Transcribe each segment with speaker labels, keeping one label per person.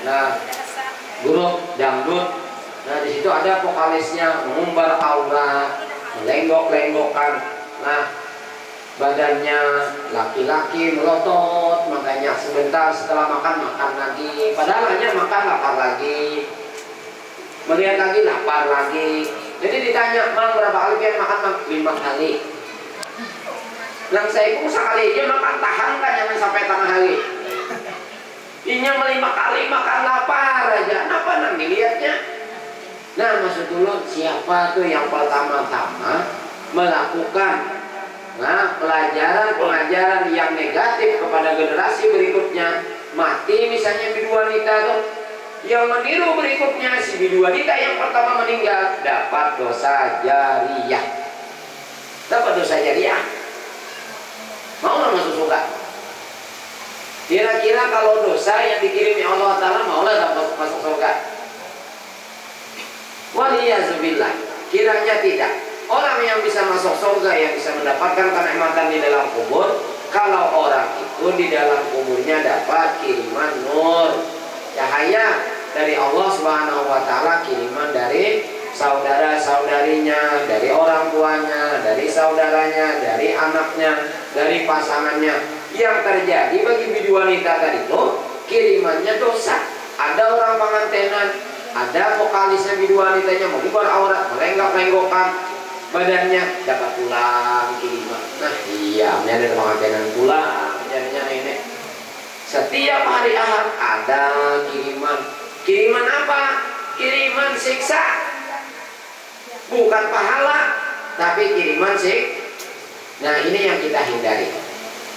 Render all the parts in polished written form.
Speaker 1: Nah, grup dangdut. Nah, di situ ada vokalisnya mengumbar aura, melenggok-lenggokkan. Nah, badannya laki-laki melotot, makanya sebentar setelah makan lagi. Padahal hanya makan lapar lagi. Melihat lagi lapar lagi. Jadi ditanya, "Mang, berapa kali kan makan?" "Mang, 5 kali." Yang saya pun sekali aja makan, tahan kan, jangan sampai tengah hari. Ini 5 kali makan lapar aja. Kenapa nang dilihatnya? Nah, maksud dulu siapa tuh yang pertama-tama melakukan pelajaran pengajaran yang negatif kepada generasi berikutnya, mati misalnya bidu wanita tuh, yang meniru berikutnya si bidu wanita yang pertama meninggal dapat dosa jariyah. Dapat dosa jariyah. Mau nggak masuk surga? Kira-kira kalau dosa yang dikirimi Allah Ta'ala mau nggak dapat masuk surga? Waliyazubillah, kiranya tidak. Orang yang bisa masuk surga, yang bisa mendapatkan kenikmatan di dalam kubur, kalau orang itu di dalam kuburnya dapat kiriman nur, cahaya dari Allah Subhanahu wa Ta'ala, kiriman dari saudara-saudarinya, dari orang tuanya, dari saudaranya, dari anaknya, dari pasangannya. Yang terjadi bagi bidu wanita tadi itu kirimannya dosa. Ada orang pengantenan, ada vokalisnya bidu wanitanya mengumbar aurat, melenggok-lenggokkan badannya, dapat pulang kiriman. Nah iya, ini ada pengantenan pulang, jadinya nenek. Setiap hari Ahad ada kiriman. Kiriman apa? Kiriman siksa. Bukan pahala, tapi kiriman sik. Nah ini yang kita hindari.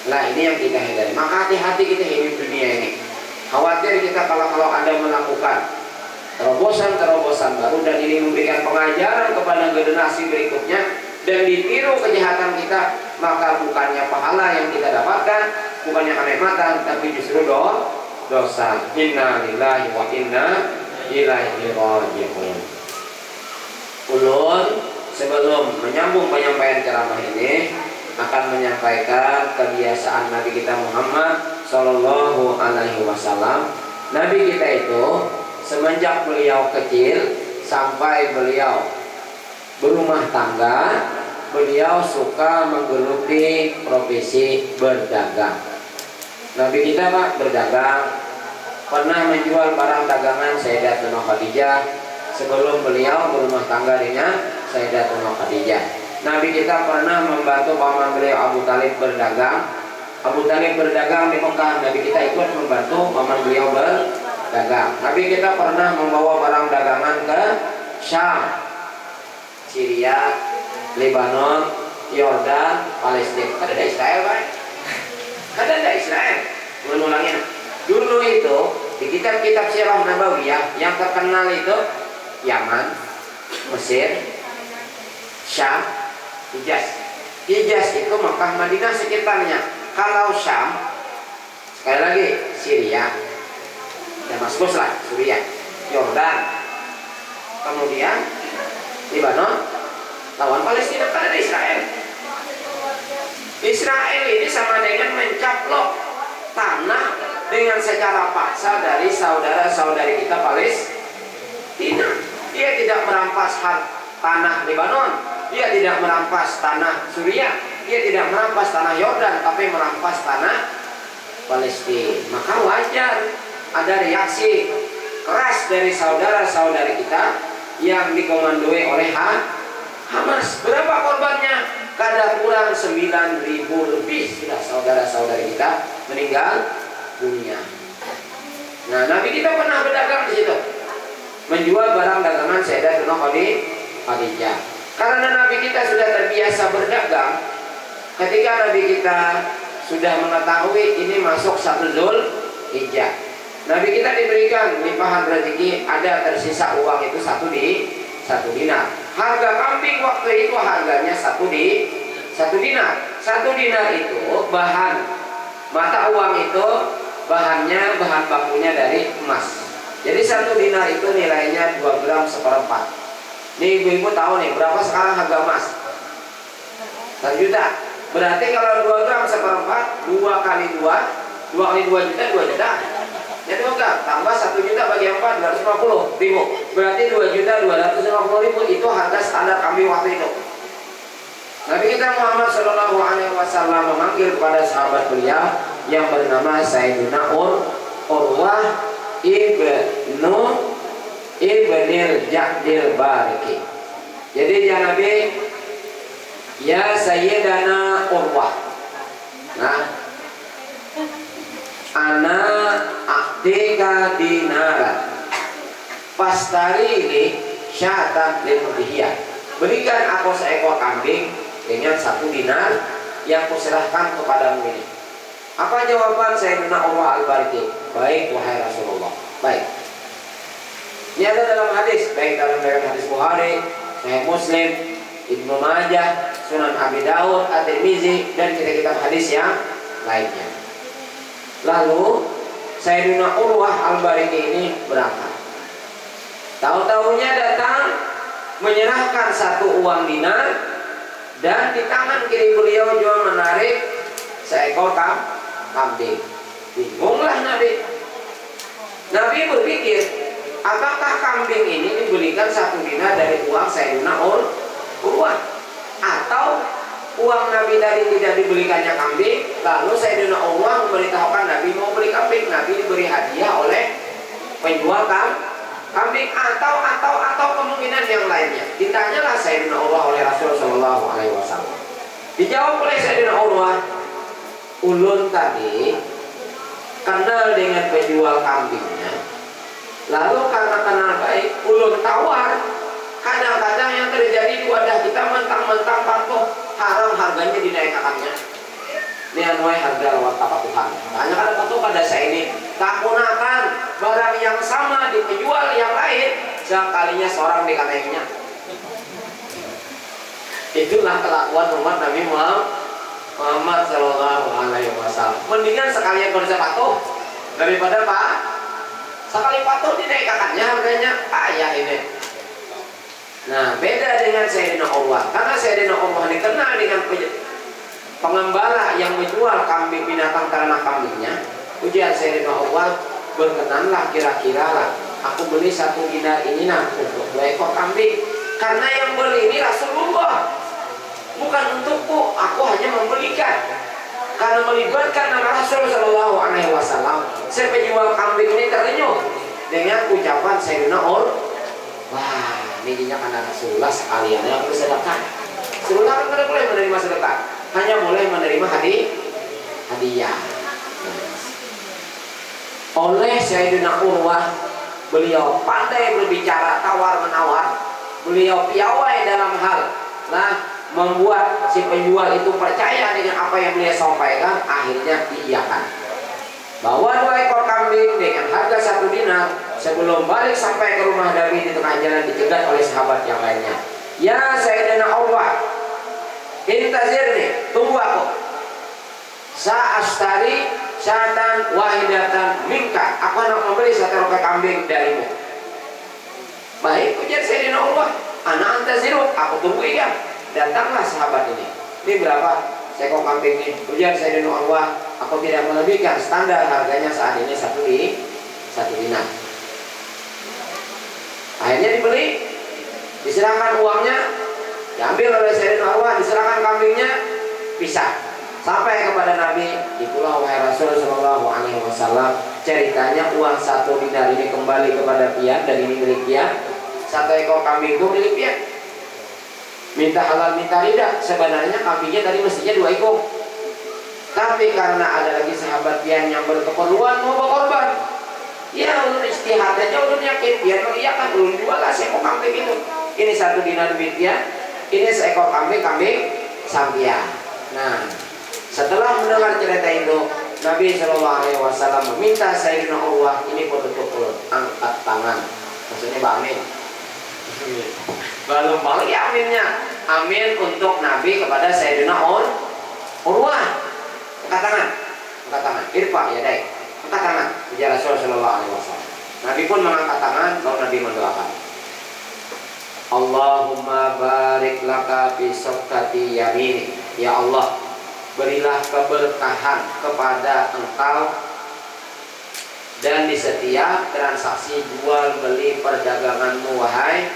Speaker 1: Nah ini yang kita hindari. Maka hati-hati kita hidup dunia ini. Khawatir kita kalau Anda melakukan terobosan-terobosan baru dan ini memberikan pengajaran kepada generasi berikutnya dan ditiru kejahatan kita, maka bukannya pahala yang kita dapatkan, bukannya kenikmatan, tapi justru dosa. Inna lillahi wa inna ilaihi raji'un. Ulun sebelum menyambung penyampaian ceramah ini akan menyampaikan kebiasaan Nabi kita Muhammad Sallallahu Alaihi Wasallam. Nabi kita itu semenjak beliau kecil sampai beliau berumah tangga, beliau suka menggeluti profesi berdagang. Nabi kita Pak berdagang, pernah menjual barang dagangan Sayyidatuna Khadijah sebelum beliau berumah tangga dengan Sayyidatuna Khadijah. Nabi kita pernah membantu paman beliau Abu Talib berdagang. Abu Talib berdagang di Mekah, Nabi kita ikut membantu paman beliau berdagang. Nabi kita pernah membawa barang dagangan ke Syam, Syria, Lebanon, Yordan, Palestina. Ada Israel Pak? Ada Israel. Menulangin. Dulu itu di kitab-kitab Sirah Nabawiyah yang terkenal itu Yaman, Mesir, Syam, Hijaz. Hijaz itu Mekah, Madinah sekitarnya. Kalau Syam, sekali lagi Syria, Damaskus lah, Suriah, Yordan, kemudian Lebanon, lawan Palestina, kan ada Israel. Israel ini sama dengan mencaplok tanah dengan secara paksa dari saudara-saudari kita Palestina. Dia tidak merampas tanah Lebanon, dia tidak merampas tanah Suriah, dia tidak merampas tanah Yordan, tapi merampas tanah Palestina. Maka wajar ada reaksi keras dari saudara-saudari kita yang dikomandoi oleh Hamas. Berapa korbannya? Kada kurang 9.000 lebih sudah saudara-saudari kita meninggal dunia. Nah, Nabi kita pernah berdagang di situ, menjual barang dagangan Sayyidatuna Khadijah. Karena Nabi kita sudah terbiasa berdagang, ketika Nabi kita sudah mengetahui ini masuk 1 Dzulhijjah, Nabi kita diberikan limpahan rezeki, ada tersisa uang itu 1 dinar. Harga kambing waktu itu harganya 1 dinar. 1 dinar itu bahan mata uang itu bahan bakunya dari emas. Jadi 1 dinar itu nilainya 2 gram 1/4. Nih ibu-ibu tahu nih berapa sekarang harga emas? 1 juta. Berarti kalau 2 gram 1/4, 2 kali 2 juta, 2 juta. Jadi bukan, tambah 1 juta bagi 4, 250 ribu. Berarti 2.250.000 itu harga standar kambing waktu itu. Nabi kita Muhammad Shallallahu Alaihi Wasallam memanggil kepada sahabat beliau yang bernama Sayyidina Urwah ibnil Ja'dil Bariki. Jadi ya Nabi, ya Sayyidana Urwah, nah, ana aktika dinara pastari ini syatan limudhiyah. Berikan aku seekor kambing dengan 1 dinar yang kuserahkan kepadamu ini. Apa jawaban Sayyidina Urwah al-Bariki? Baik wahai Rasulullah. Baik. Ini ada dalam hadis, baik dalam hadis Bukhari, Sahih Muslim, Ibnu Majah, Sunan Abi Daud, At-Tirmizi, dan kitab-kitab hadis yang lainnya. Lalu Sayyidina Urwah al-Bariki ini berangkat. Tahu-tahunya datang menyerahkan 1 uang dinar, dan di tangan kiri beliau juga menarik seekor kambing. Bingunglah Nabi. Nabi berpikir, apakah kambing ini dibelikan 1 dinar dari uang Sayyidina Urwah, atau uang Nabi tadi tidak dibelikannya kambing, lalu Sayyidina Urwah memberitahukan Nabi mau beli kambing. Nabi diberi hadiah oleh penjual kambing, atau kemungkinan yang lainnya. Ditanyalah Sayyidina Urwah oleh Rasul Shallallahu Alaihi Wasallam. Dijawab oleh Sayyidina Urwah, ulun tadi kenal dengan penjual kambingnya, lalu karena kenal baik, ulun tawar. Kadang-kadang yang terjadi di wadah kita mentang-mentang patuh, haram harganya dinaikkannya. Ini anuai harga lewat apa Tuhan. Hanya kan tentu pada saya ini tak gunakan barang yang sama di penjual yang lain, sekalinya seorang dikatainya. Itulah kelakuan umat Nabi Muhammad Shallallahu Alaihi Wasallam. Mendingan sekalian berusaha patuh daripada sekali patuh dinaikkannya harganya payah ini. Nah, beda dengan Sayyidina Urwah, karena Sayyidina Urwah dikenal dengan pengembala yang menjual kambing binatang ternak kambingnya. Ujian Sayyidina Urwah, berkenanlah kira-kira lah, aku beli 1 dinar ini untuk 2 ekor kambing, karena yang beli ini Rasulullah, bukan untukku. Aku hanya membelikan karena melibatkan nama Rasul Shallallahu Alaihi Wasallam. Saya penjual kambing ini terenyuh dengan ucapan Sayyidina Urwah, wah, ini karena Rasulullah sekalian yang bersedekah. Rasulullah kan tidak boleh menerima sedekah, hanya boleh menerima hadiah. Oleh Sayyidina Urwah, beliau pandai berbicara tawar-menawar, beliau piawai dalam hal membuat si penjual itu percaya dengan apa yang beliau sampaikan. Akhirnya diiyakan. Bawa 2 ekor kambing dengan harga 1 dinar. Sebelum balik sampai ke rumah Nabi, di tengah jalan dicegat oleh sahabat yang lainnya. Ya Sayyidina Urwah, intazirni, tunggu aku. Sa'astari syatan wahidatan minka, aku hendak membeli 1 ekor kambing darimu. Baik, ujar Sayyidina Urwah, ana antaziru, aku tunggu ya. Datanglah sahabat ini. Ini berapa seekor kambing ini? Ujar Sayyidina Urwah, aku tidak melebihkan, standar harganya saat ini 1 dinar. Akhirnya dibeli, diserahkan uangnya, diambil oleh Sayyidina Urwah, diserahkan kambingnya, pisah. Sampai kepada Nabi, itulah wahai Rasul Shallallahu Alaihi Wasallam, ceritanya uang 1 dinar ini kembali kepada pian, dan ini milik pian. 1 ekor kambing itu milik pian. Minta halal minta tidak, sebenarnya kambingnya tadi mestinya 2 ekor, tapi karena ada lagi sahabat pian yang berkeperluan mau berkorban, ya ulun istihad aja, ulun yakin pian mengiyakan, ulun jual lah seekor kambing itu. Ini 1 dinar duit pian, ini seekor kambing sampian. Nah, setelah mendengar cerita itu, Nabi Shallallahu Alaihi Wasallam meminta Sayyidina Urwah, ini penutup mulut, angkat tangan, maksudnya amin. Belum balik ya aminnya, amin untuk Nabi kepada Sayyidina Urwah. Angkat tangan, irfa ya dai, angkat tangan, ujar Rasul Shallallahu Alaihi Wasallam. Nabi pun mengangkat tangan, lalu Nabi mendoakan, Allahumma barik laka fi safkati yamini, ya Allah, berilah keberkahan kepada engkau dan di setiap transaksi jual beli perdaganganmu wahai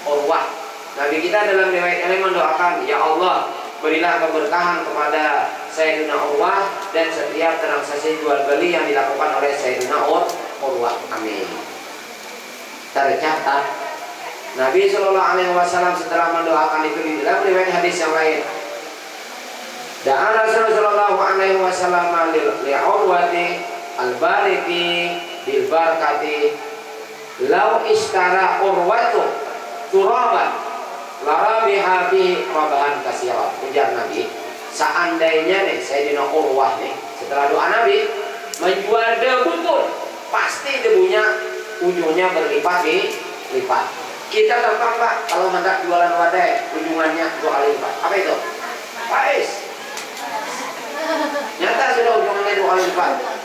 Speaker 1: Urwah. Nabi kita dalam riwayat ini mendoakan, ya Allah berilah keberkahan kepada Sayyidina Urwah dan setiap transaksi jual beli yang dilakukan oleh Sayyidina Urwah. Amin. Tercatat Nabi Shallallahu Alaihi Wasallam setelah mendoakan itu di dalam riwayat hadis yang lain, dan Rasulullah Shallallahu Alaihi Wasallam li'urwati al-bariki bil barakati lau istara urwatu turaban larabiha bihi rabahan katsira. Ujar Nabi, seandainya nih Sayyidina Urwah nih setelah doa Nabi menjual debu pun pasti debunya ujungnya berlipat. Kita gampang Pak kalau hendak jualan wadai ujungannya 2 kali lipat. Apa itu? Pais. Nyata sudah ujungnya 2 kali lipat.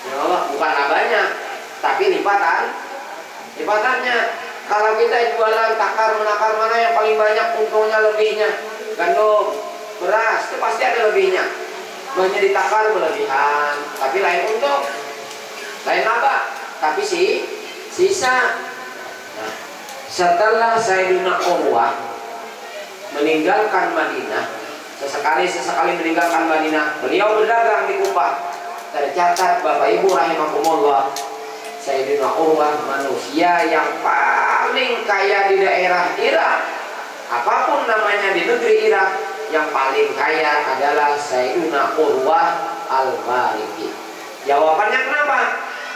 Speaker 1: Ya Allah, bukan labanya, tapi lipatannya. Kalau kita jualan takar menakar mana yang paling banyak untungnya lebihnya? Gandum, beras, itu pasti ada lebihnya. Banyak ditakar berlebihan, tapi lain untung, lain laba, tapi sisa. Nah, setelah Sayyidina Urwah meninggalkan Madinah, sesekali meninggalkan Madinah, beliau berdagang di Kufah. Tercatat Bapak Ibu rahimakumullah, Sayyidina Urwah manusia yang paling kaya di daerah Irak. Apapun namanya di negeri Irak, yang paling kaya adalah Sayyidina Urwah al-Bariki. Jawabannya kenapa?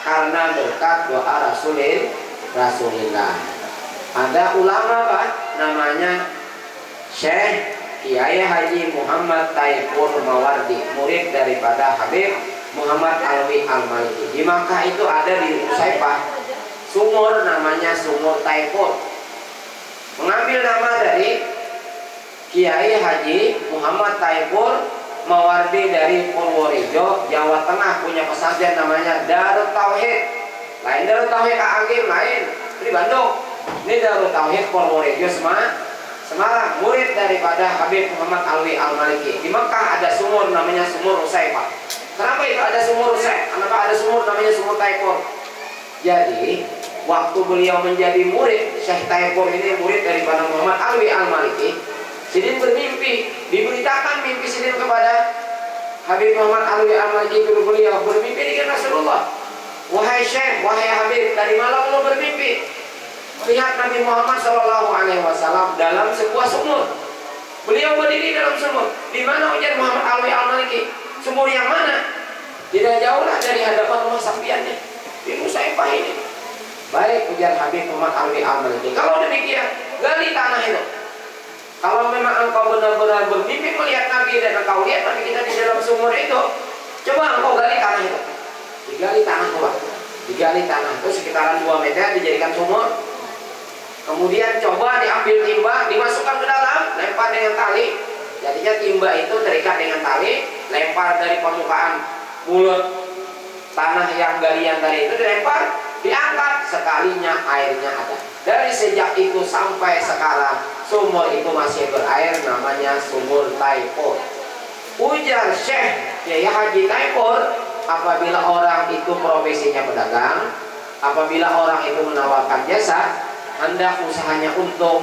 Speaker 1: Karena berkat doa Rasulullah. Ada ulama Pak, namanya Syekh Kiai Haji Muhammad Taifur Mawardi, murid daripada Habib Muhammad Alwi Al-Maliki. Di Makkah itu ada di Usaifah sumur namanya Sumur Taifur, mengambil nama dari Kiai Haji Muhammad Taifur Mawardi dari Purworejo, Jawa Tengah, punya pesantren namanya Darut Tauhid. Lain Darut Tauhid Agim, lain di Bandung. Ini Darut Tauhid Purworejo Semarang, murid daripada Habib Muhammad Alwi Al-Maliki. Di Makkah ada sumur namanya Sumur Usaifah. Kenapa itu ada sumur Kenapa ada sumur namanya Sumur Taifur? Jadi waktu beliau menjadi murid, Syekh Taifur ini murid daripada Muhammad Alwi Al-Maliki, Sidin bermimpi, diberitakan mimpi Sidin kepada Habib Muhammad Alwi Al-Maliki. Beliau bermimpi dengan Rasulullah, wahai Syekh, wahai Habib, tadi malam lo bermimpi melihat Nabi Muhammad SAW dalam sebuah sumur. Beliau berdiri dalam sumur. Di mana ujar Muhammad Alwi Al-Maliki? Sumur yang mana? Tidak jauh lah dari hadapan rumah sampiannya di Musaifah ini. Baik, ujar Habib Muhammad Alwi Al-Maliki, kalau demikian gali tanah itu. Kalau memang engkau benar-benar bermimpi melihat Nabi dan engkau lihat Nabi kita di dalam sumur itu, coba engkau gali tanah itu. Digali tanah Pak. Digali tanah itu sekitaran 2 meter, dijadikan sumur. Kemudian coba diambil timba, dimasukkan ke dalam, lempar dengan tali. Jadinya timba itu terikat dengan tali, lempar dari permukaan mulut tanah yang galian tadi itu dilempar, diangkat, sekalinya airnya ada. Dari sejak itu sampai sekarang sumur itu masih berair, namanya Sumur Taifur. Ujar Syekh Kiai Haji Taifur, apabila orang itu profesinya pedagang, apabila orang itu menawarkan jasa, hendak usahanya untung,